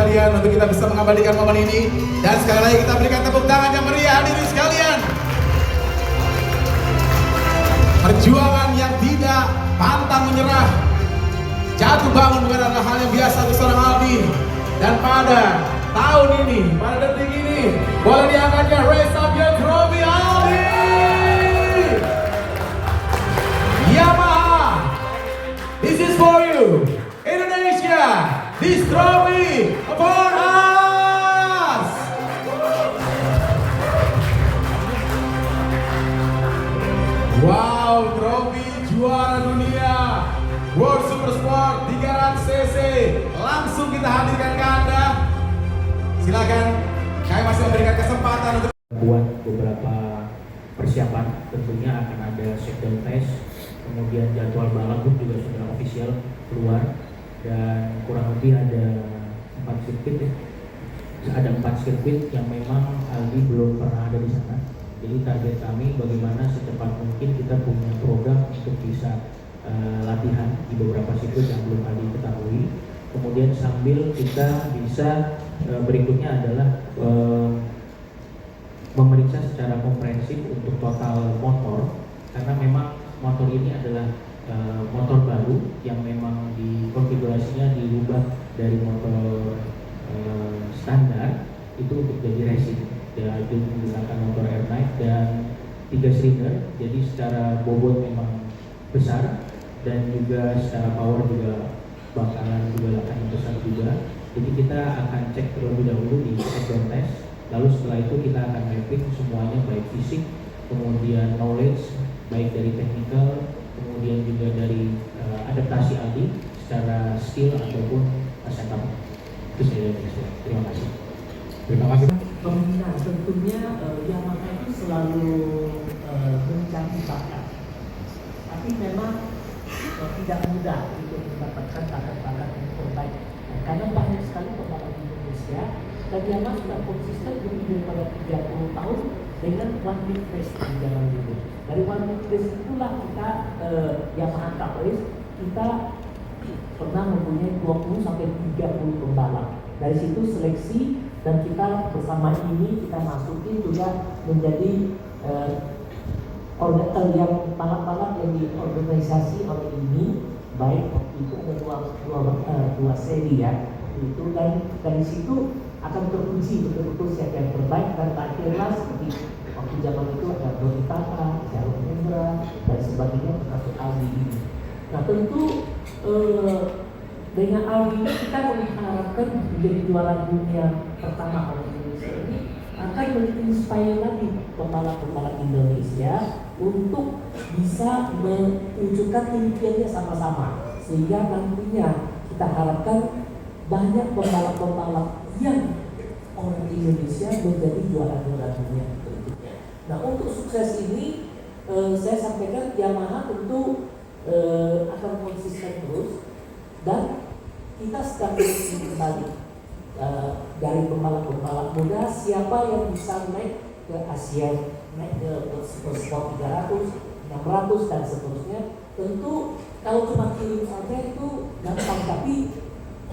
sekalian untuk kita bisa mengabadikan momen ini. Dan sekali lagi kita berikan tepuk tangan yang meriah hadirin sekalian. Perjuangan yang tidak pantang menyerah, jatuh bangun bukan adalah hal yang biasa untuk seorang Aldi. Dan pada tahun ini, pada detik ini, boleh diangkatnya, raise up your trophy Aldi. Yamaha, this is for you. Indonesia, this trophy for us. Wow, trofi juara dunia World Super Sport 300cc langsung kita hadirkan ke Anda. Silakan, kami masih memberikan kesempatan untuk buat beberapa persiapan. Tentunya akan ada shakedown test, kemudian jadwal balap pun juga sudah official keluar, dan kurang lebih ada 4 sirkuit ya. Ada 4 sirkuit yang memang Aldi belum pernah ada di sana. Jadi target kami bagaimana secepat mungkin kita punya program untuk bisa latihan di beberapa sirkuit yang belum Aldi ketahui. Kemudian sambil kita bisa berikutnya adalah memeriksa secara komprehensif untuk total motor, karena memang motor ini adalah motor baru yang memang dikonfigurasinya dirubah dari motor standar itu untuk jadi racing. Dia menggunakan motor air night dan 3 silinder, jadi secara bobot memang besar dan juga secara power juga bakalan juga akan besar juga. Jadi kita akan cek terlebih dahulu di shakedown test, lalu setelah itu kita akan mapping semuanya, baik fisik, kemudian knowledge, baik dari technical, kemudian juga dari adaptasi Aldi secara skill ataupun setup. Itu saya dari saya. Terima kasih. terima kasih. Pembinaan tentunya Yamaha itu selalu mencari bakat, tapi memang tidak mudah untuk mendapatkan bakat-bakat yang terbaik. Karena banyak sekali pembalap di Indonesia, dan Yamaha sudah konsisten lebih daripada 30 tahun dengan one week race di zaman dulu. Dari one week race itulah kita Yamaha Cup Race kita pernah mempunyai 20 sampai 30 pembalap. Dari situ seleksi, dan kita bersama ini kita masukin juga menjadi yang balap-balap yang diorganisasi oleh ini, baik waktu itu ada dua seri ya itu, dan dari situ akan teruji betul-betul siapa yang terbaik, dan akhirnya seperti waktu zaman itu ada Bonitaka, Jalur Hendra dan sebagainya, termasuk Aldi ini. Nah tentu dengan Aldi ini kita mengharapkan menjadi juara dunia pertama oleh Indonesia ini akan menginspire lagi pembalap-pembalap Indonesia untuk bisa mewujudkan impiannya sama-sama, sehingga nantinya kita harapkan banyak pembalap-pembalap yang orang Indonesia menjadi juara-juara dunia berikutnya. Nah untuk sukses ini saya sampaikan Yamaha tentu akan konsisten terus, dan kita sedang berpikir kembali dari pembalap-pembalap muda siapa yang bisa naik ke Asia, naik ke Super Sport 300, 600 dan seterusnya. Tentu kalau cuma kirim saja itu gampang, tapi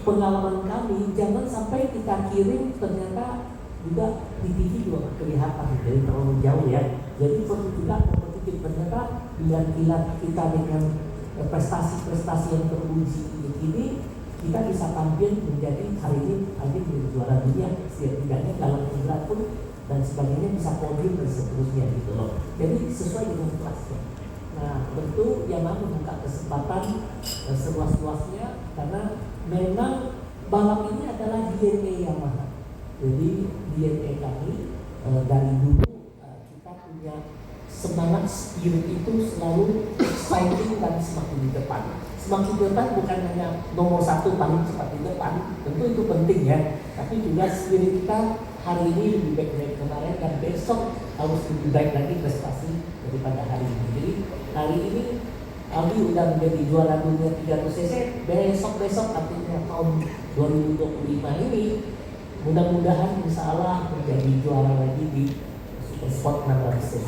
pengalaman kami jangan sampai kita kirim ternyata juga di TV juga kelihatan, jadi terlalu jauh ya. Jadi perlu juga kompetitif, ternyata bila kita dengan prestasi-prestasi yang teruji ini kita bisa tampil menjadi hari ini menjadi juara dunia, setidaknya dalam pemberat pun dan sebagainya bisa podium dan seterusnya gitu loh. Jadi sesuai dengan kelasnya. Nah tentu Yamaha membuka kesempatan seluas-luasnya, karena memang balap ini adalah DNA Yamaha. Jadi DNA kami dari dulu kita punya semangat, spirit itu selalu exciting dan semakin di depan. Semakin di depan bukan hanya nomor 1 paling cepat di depan, tentu itu penting ya. Tapi juga spirit kita hari ini lebih baik dari kemarin, dan besok harus lebih baik lagi prestasi daripada hari ini. Jadi hari ini Aldi udah menjadi juara dunia 300cc, besok artinya tahun 2025 ini mudah-mudahan insya Allah menjadi juara lagi di Super Sport 600cc.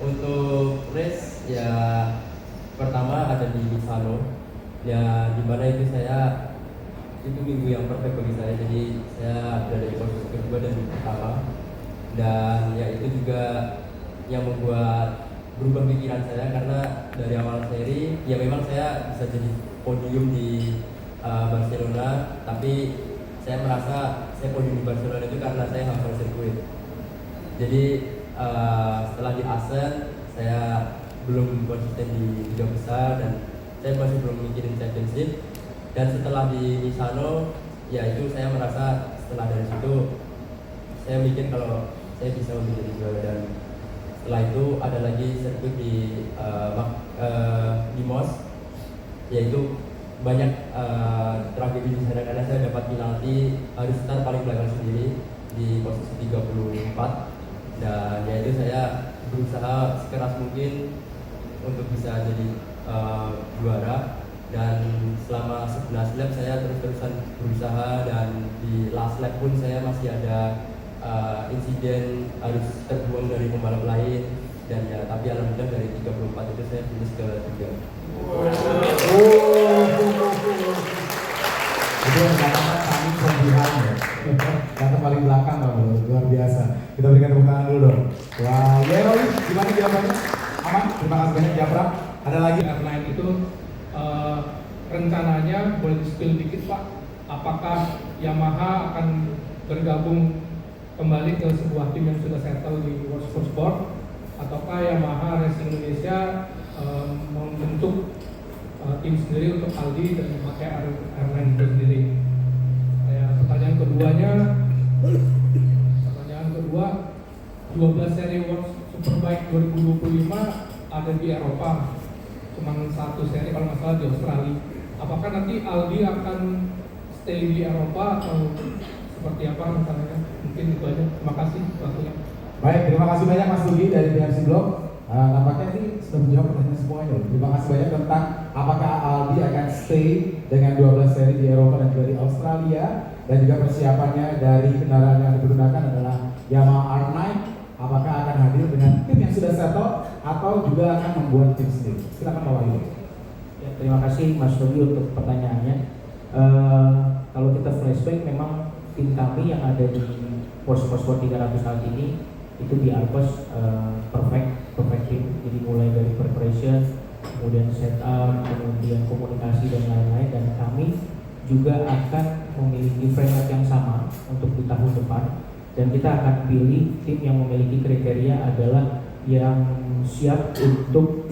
Untuk race ya pertama ada di Salo, ya di mana itu saya itu minggu yang perfect bagi saya. Jadi saya berada di posisi kedua dan pertama, dan ya itu juga yang membuat berubah pikiran saya, karena dari awal seri ya memang saya bisa jadi podium di Barcelona, tapi saya merasa saya podium di Barcelona itu karena saya hafal sirkuit. Jadi setelah di Assen saya belum konsisten di liga besar dan saya masih belum mikirin championship, dan setelah di Misano ya itu saya merasa setelah dari situ saya mikir kalau saya bisa menjadi juara. Dan setelah itu ada lagi sirkuit di Mos, yaitu banyak tragedi di sana karena saya dapat penalti harus start paling belakang sendiri di posisi 34, dan yaitu saya berusaha sekeras mungkin untuk bisa jadi juara. Dan selama 11 lap saya terus-terusan berusaha, dan di last lap pun saya masih ada insiden harus terbuang dari pembalap lain, dan ya tapi alhamdulillah dari 34 itu saya finish ke 3. Itu yang katakan kami pemilihan ya. Kata paling belakang loh, luar biasa. Kita berikan tepuk tangan dulu dong. Wah, ya Roy, gimana jawabannya? Aman? Terima kasih banyak Japra. Ada lagi? Airline itu rencananya boleh di-spill dikit Pak, apakah Yamaha akan bergabung kembali ke sebuah tim yang sudah settle di World Sport, ataukah Yamaha Racing Indonesia membentuk tim sendiri untuk Aldi dan memakai airline itu sendiri? Pertanyaan kedua, 12 seri World Superbike 2025 ada di Eropa, cuma satu seri kalau nggak salah di Australia. Apakah nanti Aldi akan stay di Eropa atau seperti apa rencananya? Mungkin itu aja. Terima kasih waktunya. Baik, terima kasih banyak Mas Dugi dari PMC Blog. Nampaknya ini sudah menjawab pertanyaan semuanya. Terima kasih banyak tentang apakah Aldi akan stay dengan 12 seri di Eropa dan juga di Australia, dan juga persiapannya dari kendaraan yang digunakan adalah Yamaha R9. Apakah akan hadir dengan tim yang sudah settle atau juga akan membuat tim sendiri? Silakan Pak Wahyu. Ya, terima kasih Mas Dogi untuk pertanyaannya. Kalau kita flashback, memang tim kami yang ada di Porsche Sport 300 saat ini itu di Alpes perfect team. Jadi mulai dari preparation, kemudian setup, kemudian komunikasi dan lain-lain, dan kami juga akan memiliki framework yang sama untuk di tahun depan, dan kita akan pilih tim yang memiliki kriteria adalah yang siap untuk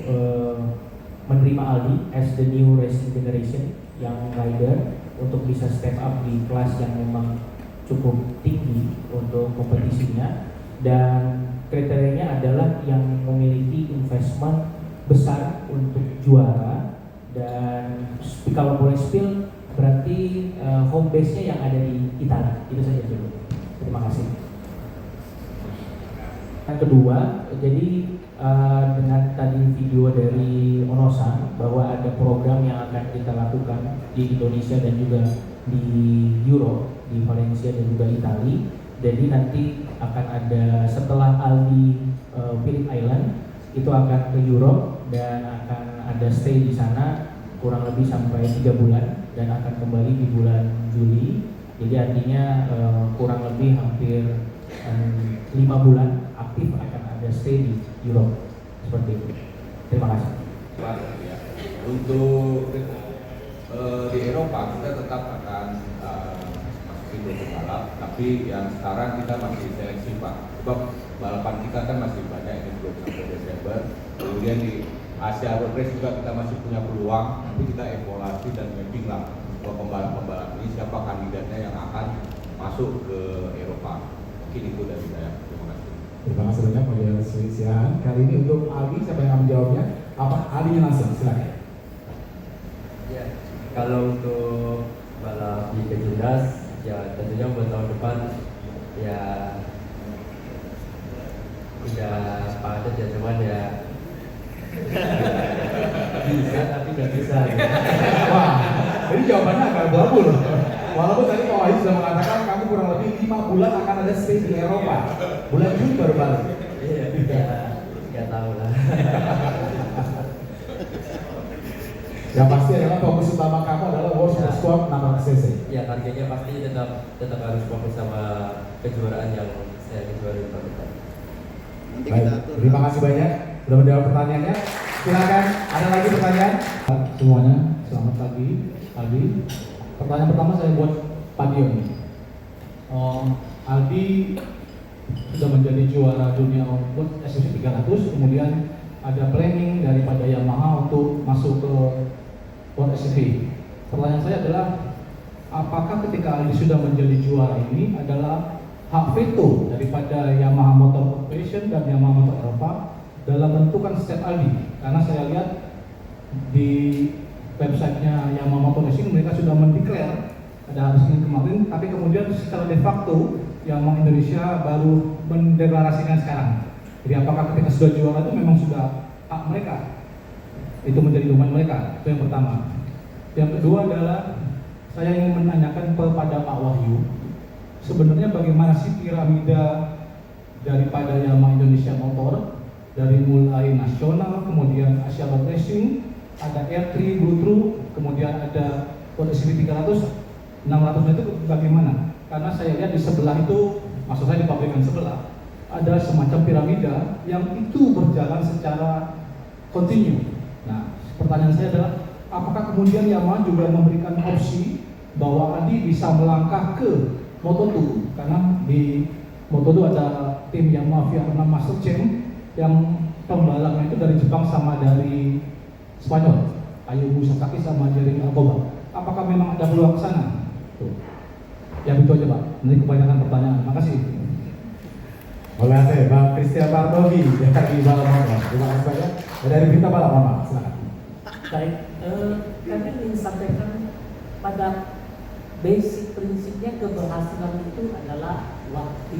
menerima Aldi as the new racing generation, yang rider untuk bisa step up di kelas yang memang cukup tinggi untuk kompetisinya, dan kriterianya adalah yang memiliki investment besar untuk juara. Dan kalau boleh spill, berarti home base-nya yang ada di Italia. Itu saja dulu. Terima kasih. Yang kedua, jadi dengan tadi video dari Onosan bahwa ada program yang akan kita lakukan di Indonesia dan juga di Europe, di Valencia dan juga Italia. Jadi nanti akan ada setelah Aldi Phillip Island itu akan ke Europe dan akan ada stay di sana kurang lebih sampai 3 bulan dan akan kembali di bulan Juli. Jadi artinya kurang lebih hampir 5 bulan aktif akan ada stay di Europe, seperti itu. Terima kasih. Untuk di Eropa kita tetap akan masukin 20 balap, tapi yang sekarang kita masih seleksi Pak, sebab balapan kita kan masih banyak, ini belum sampai Desember. Kemudian di Asia Road Race juga kita masih punya peluang, tapi kita evaluasi dan mapping lah bahwa pembalap-pembalap ini siapa kandidatnya yang akan masuk ke Eropa. Mungkin itu dari saya. Terima kasih. Terima kasih banyak Pak Silakan. Kali ini untuk Aldi, siapa yang akan menjawabnya? Apa Aldinya langsung? Silakan. Ya, kalau untuk balap di Kejurnas, ya tentunya buat tahun depan ya udah padat ya, cuman ya bisa tapi nggak bisa. Wah, jadi jawabannya agak abu-abu loh. Walaupun tadi Pak Wahyu sudah mengatakan kamu kurang lebih 5 bulan akan ada stay di Eropa. Bulan Juni baru balik. Iya, nggak tahu lah. Yang pasti adalah fokus utama kamu adalah World Supersport 600cc. Ya targetnya pasti tetap harus fokus sama kejuaraan yang saya kejuaraan tahun depan. Baik, terima kasih banyak sudah menjawab pertanyaannya. Silakan, ada lagi pertanyaan? Semuanya, selamat pagi, Aldi. Pertanyaan pertama saya buat Pak Dion. Aldi sudah menjadi juara dunia World SSC 300, kemudian ada planning daripada Yamaha untuk masuk ke World SSC. Pertanyaan saya adalah, apakah ketika Aldi sudah menjadi juara ini adalah hak veto daripada Yamaha Motor Corporation dan Yamaha Motor Eropa dalam menentukan step Aldi? Karena saya lihat di websitenya Yamaha Motor Racing mereka sudah mendeklar ada harus ini kemarin, tapi kemudian secara de facto Yamaha Indonesia baru mendeklarasikan sekarang. Jadi apakah ketika sudah juara itu memang sudah hak mereka, itu menjadi domain mereka? Itu yang pertama. Yang kedua adalah saya ingin menanyakan kepada Pak Wahyu, sebenarnya bagaimana sih piramida daripada Yamaha Indonesia Motor dari mulai nasional, kemudian Asia Road Racing, ada R3, Blue True, kemudian ada World SCP 300, 600 itu bagaimana? Karena saya lihat di sebelah itu, maksud saya di pabrikan sebelah, ada semacam piramida yang itu berjalan secara kontinu. Nah, pertanyaan saya adalah, apakah kemudian Yamaha juga memberikan opsi bahwa Aldi bisa melangkah ke Moto2? Karena di Moto2 ada tim Yamaha Vietnam Master Champ yang pembalapnya itu dari Jepang sama dari Spanyol, Ayubu Sasaki sama Jeremy Alcoba. Apakah memang ada peluang ke sana? Tuh. Ya itu aja Pak, nanti kebanyakan pertanyaan. Makasih. Oke, Bang Christian Bardogi dari Balap Motor. Terima kasih banyak. Dari Berita Balap Motor, silakan. Baik, kami ingin sampaikan pada basic prinsipnya keberhasilan itu adalah waktu.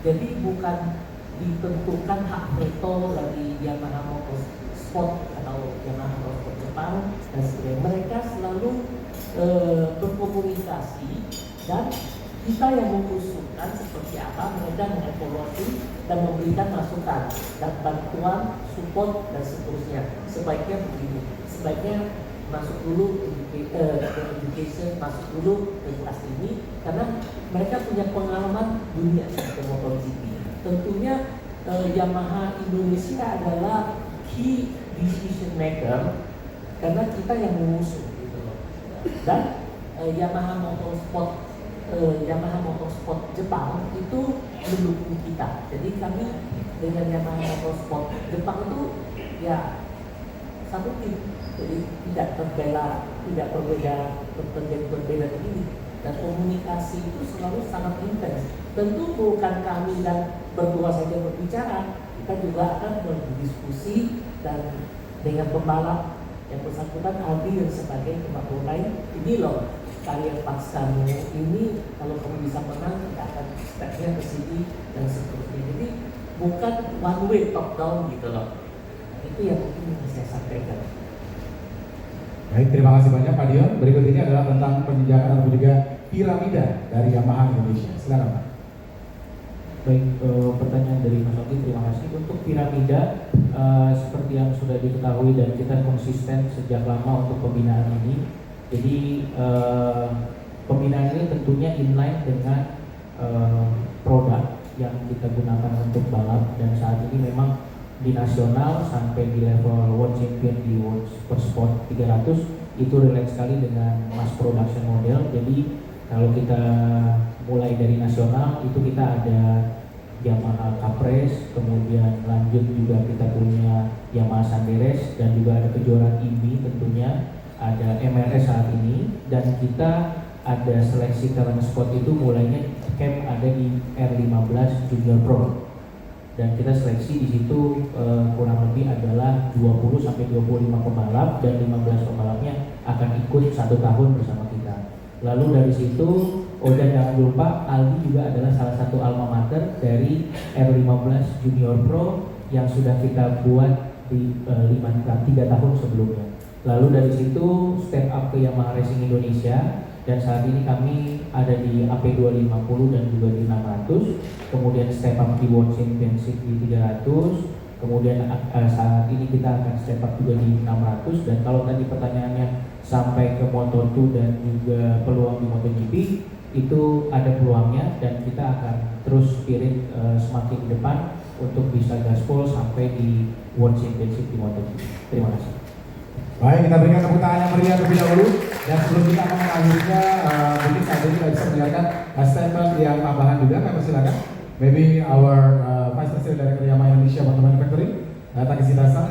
Jadi bukan ditentukan hak veto dari Yamaha Motorsport atau Yamaha Motorsport Jepang dan sebagainya. Mereka selalu berkomunikasi dan kita yang mengusulkan seperti apa, mereka mengevaluasi dan memberikan masukan dan bantuan, support dan seterusnya. Sebaiknya begini, sebaiknya masuk dulu ke education, masuk dulu ke kelas ini, karena mereka punya pengalaman dunia seperti MotoGP. Tentunya Yamaha Indonesia adalah key decision maker karena kita yang mengusung gitu loh. Dan Yamaha Motorsport Jepang itu mendukung kita. Jadi kami dengan Yamaha Motorsport Jepang itu ya satu tim. Jadi tidak berbeda begini. Dan komunikasi itu selalu sangat intens. Tentu bukan kami dan berdua saja berbicara, kita juga akan berdiskusi dan dengan pembalap yang bersangkutan, Aldi yang sebagai pembalap lain, ini loh kalian pas kamu ini, kalau kamu bisa menang kita akan stepnya ke sini dan seterusnya. Jadi bukan one way top down gitu loh. Itu yang mungkin saya sampaikan. Baik, terima kasih banyak Pak Dion. Berikut ini adalah tentang penjagaan atau juga piramida dari Yamaha Indonesia. Silakan Pak. Baik, pertanyaan dari Mas Oki, terima kasih. Untuk piramida, seperti yang sudah diketahui dan kita konsisten sejak lama untuk pembinaan ini. Jadi pembinaan ini tentunya inline dengan produk yang kita gunakan untuk balap, dan saat ini memang di nasional sampai di level World Champion di World Supersport 300 itu relate sekali dengan mass production model. Jadi kalau kita mulai dari nasional itu kita ada Yamaha Capres, kemudian lanjut juga kita punya Yamaha Sanderes, dan juga ada kejuaraan IMI tentunya, ada MRS saat ini, dan kita ada seleksi talent spot itu mulainya camp ada di R15 Junior Pro, dan kita seleksi di situ kurang lebih adalah 20 sampai 25 pembalap, dan 15 pembalapnya akan ikut 1 tahun bersama kita. Lalu dari situ, dan jangan lupa Aldi juga adalah salah satu alma mater dari R15 Junior Pro yang sudah kita buat di 3 tahun sebelumnya. Lalu dari situ step up ke Yamaha Racing Indonesia, dan saat ini kami ada di AP250 dan juga di 600. Kemudian step up di World Championship di 300, Kemudian saat ini kita akan step up juga di 600, dan kalau tadi pertanyaannya sampai ke Moto2 dan juga peluang di MotoGP, itu ada peluangnya dan kita akan terus spirit semakin depan untuk bisa gaspol sampai di World Championship di MotoGP. Terima kasih. Baik, kita berikan tepuk tangan yang meriah terlebih dahulu. Dan sebelum kita akan mengakhirinya, mungkin saja kita bisa mendengarkan statement yang tambahan juga. Kami silakan. Maybe our Vice President Director Yamaha Indonesia Motor Manufacturing, Takeshi Dasa.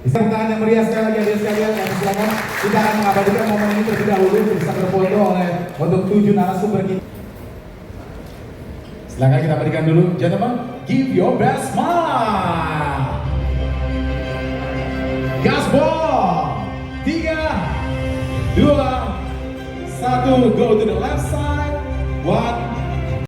Bisa tepuk tangan yang meriah sekali lagi adik sekalian. Kami silakan. Kita akan mengabadikan momen ini terlebih dahulu bisa berfoto oleh untuk 7 narasumber kita. Silakan kita berikan dulu, gentlemen, give your best smile. Gaspol 3, 2, 1, go to the left side. 1,